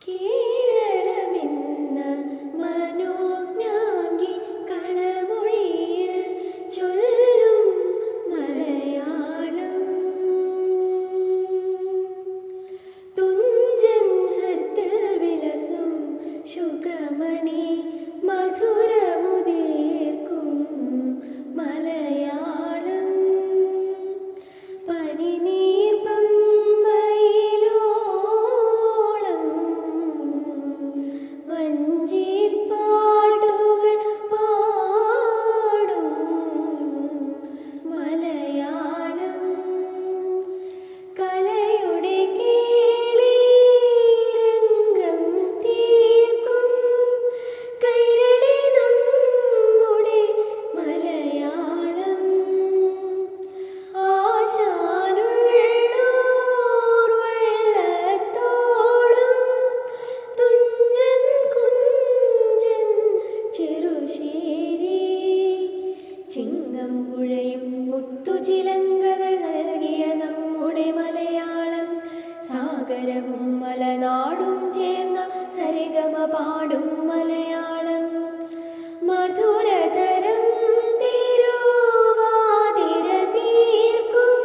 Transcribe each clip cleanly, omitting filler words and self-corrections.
കേരളമെന്ന മനോജ്ഞാംഗി കളമൊഴിയിൽ ചൊല്ലും മലയാളം. തുഞ്ചൻ ഹൃത്തിൽ വിലസും ശുഖമണി മധുരമുദീർക്കും മലയാളം. പനിനീർ പമ്പയിലോളം വഞ്ചിപ്പാട്ടുകൾ പാടും മലയാളം. കലയുടെ കേളിരംഗം തീർക്കും കൈരളി നമ്മുടെ മലയാളം. ആശാനുള്ളോർ വള്ളത്തോളും തുഞ്ചൻ കുഞ്ചൻ ചെറുശ്ശേരി. ചിങ്ങമ്പുഴയും മുത്തുചിലങ്കകൾ നൽകിയ നമ്മുടെ മലയാളം. സാഗരവും മലനാടും ചേർന്ന സരിഗമ പാടും മലയാളം. മധുരതരം തിരുവാതിര തീർക്കും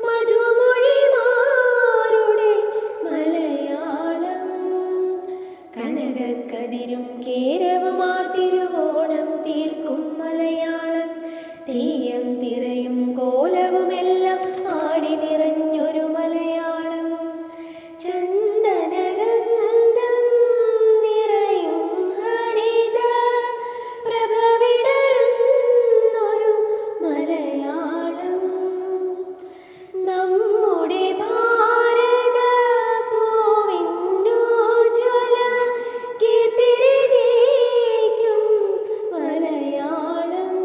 മധുമൊഴിമാരുടെ മലയാളം. കനകക്കതിരും കേരവുമാ തിരുവോണം തീർക്കും മലയാളം. തെയ്യം തിറയും കോലവുമെല്ലാം ആടി നിറഞ്ഞൊരു മലയാളം. ചന്ദനഗന്ധം നിറയും ഹരിത പ്രഭവിടരുന്നൊരു മലയാളം. നമ്മുടെ ഭാരത പൂവിന്നുജ്വല കീർത്തിരചിക്കും മലയാളം.